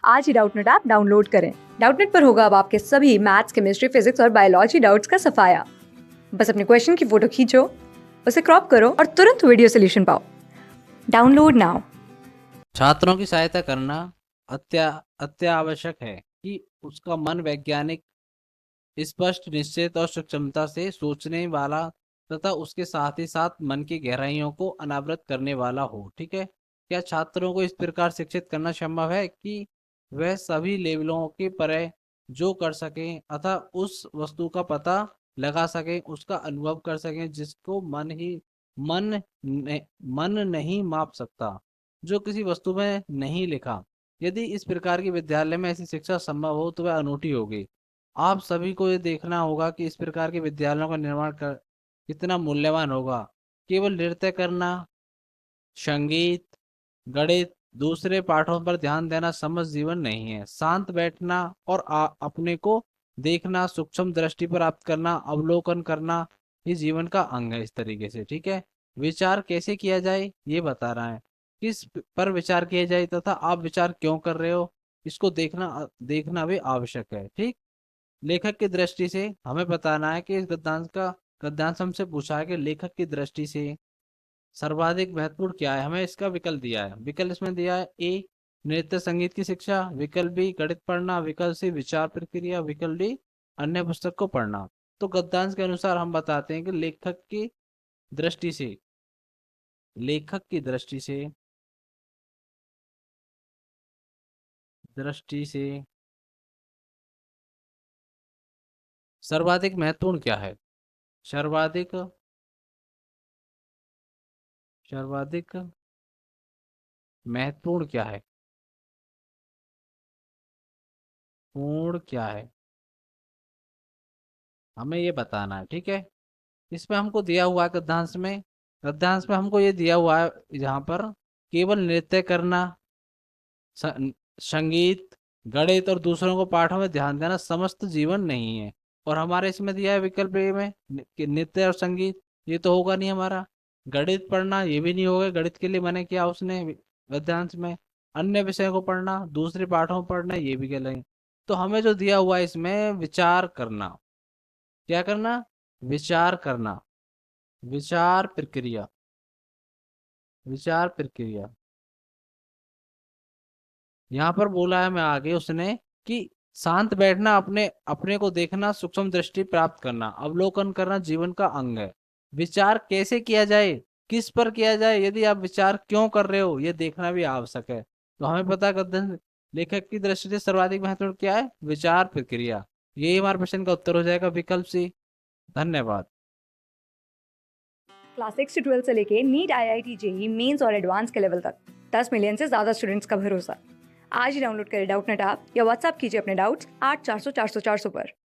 आज ही Doubtnut app download करें। Doubtnut पर होगा अब आपके सभी मैथ्स, केमिस्ट्री, फिजिक्स और बायोलॉजी डाउट्स का सफाया। बस अपने क्वेश्चन की फोटो खींचो, उसे क्रॉप करो और तुरंत वीडियो सोल्यूशन पाओ। Download now. छात्रों की सहायता करना अत्यावश्यक है कि उसका मन वैज्ञानिक, स्पष्ट, निश्चित और सक्षमता से सोचने वाला तथा उसके साथ ही साथ मन की गहराइयों को अनावृत करने वाला हो। ठीक है। क्या छात्रों को इस प्रकार शिक्षित करना संभव है कि वह सभी लेवलों के परे जो कर सकें अतः उस वस्तु का पता लगा सकें, उसका अनुभव कर सकें जिसको मन ने, मन नहीं माप सकता, जो किसी वस्तु में नहीं लिखा। यदि इस प्रकार की विद्यालय में ऐसी शिक्षा संभव हो तो वह अनूठी होगी। आप सभी को ये देखना होगा कि इस प्रकार के विद्यालयों का निर्माण कर कितना मूल्यवान होगा। केवल नृत्य करना, संगीत, गणित, दूसरे पाठों पर ध्यान देना समझ जीवन नहीं है। शांत बैठना और अपने को देखना, सूक्ष्म दृष्टि प्राप्त करना, अवलोकन करना, ये जीवन का अंग है। इस तरीके से ठीक है। विचार कैसे किया जाए ये बता रहा है। किस पर विचार किया जाए तथा आप विचार क्यों कर रहे हो, इसको देखना देखना भी आवश्यक है। ठीक। लेखक की दृष्टि से हमें बताना है कि इस गद्यांश हमसे पूछा है कि लेखक की दृष्टि से सर्वाधिक महत्वपूर्ण क्या है। हमें इसका विकल्प दिया है। विकल्प इसमें दिया है: ए नृत्य संगीत की शिक्षा, विकल्प बी गणित पढ़ना, विकल्प सी विचार प्रक्रिया, विकल्प डी अन्य पुस्तक को पढ़ना। तो गद्यांश के अनुसार हम बताते हैं कि दृष्टि से लेखक की दृष्टि से सर्वाधिक महत्वपूर्ण क्या है। सर्वाधिक सर्वाधिक महत्वपूर्ण क्या है, पूर्ण क्या है, हमें ये बताना है। ठीक है। इसमें हमको दिया हुआ है गद्यांश में हमको ये दिया हुआ है जहाँ पर केवल नृत्य करना, स- संगीत, गणित और दूसरों को पाठों में ध्यान देना समस्त जीवन नहीं है। और हमारे इसमें दिया है विकल्प ए में कि नृत्य और संगीत, ये तो होगा नहीं हमारा। गणित पढ़ना ये भी नहीं होगा, गणित के लिए मैंने किया उसने गद्यांश में। अन्य विषयों को पढ़ना, दूसरे पाठों में पढ़ना, ये भी गलत। तो हमें जो दिया हुआ है इसमें विचार करना, क्या करना, विचार करना, विचार प्रक्रिया, विचार प्रक्रिया। यहाँ पर बोला है मैं आगे उसने कि शांत बैठना, अपने अपने को देखना, सूक्ष्म दृष्टि प्राप्त करना, अवलोकन करना जीवन का अंग है। विचार कैसे किया जाए, किस पर किया जाए, यदि आप विचार क्यों कर रहे हो ये देखना भी आवश्यक है। तो हमें पता कर लेखक की दृष्टि से सर्वाधिक महत्वपूर्ण क्या है, विचार प्रक्रिया। यही हमारे प्रश्न का उत्तर हो जाएगा, विकल्प सी। धन्यवाद। क्लास 6 से 12 से लेके नीट, IIT, JEE मेंस और एडवांस के लेवल तक 10 मिलियन से ज्यादा स्टूडेंट्स का भरोसा। आज ही डाउनलोड करें डाउटनेट ऐप या व्हाट्सएप कीजिए अपने डाउट्स 8400 400 400 पर।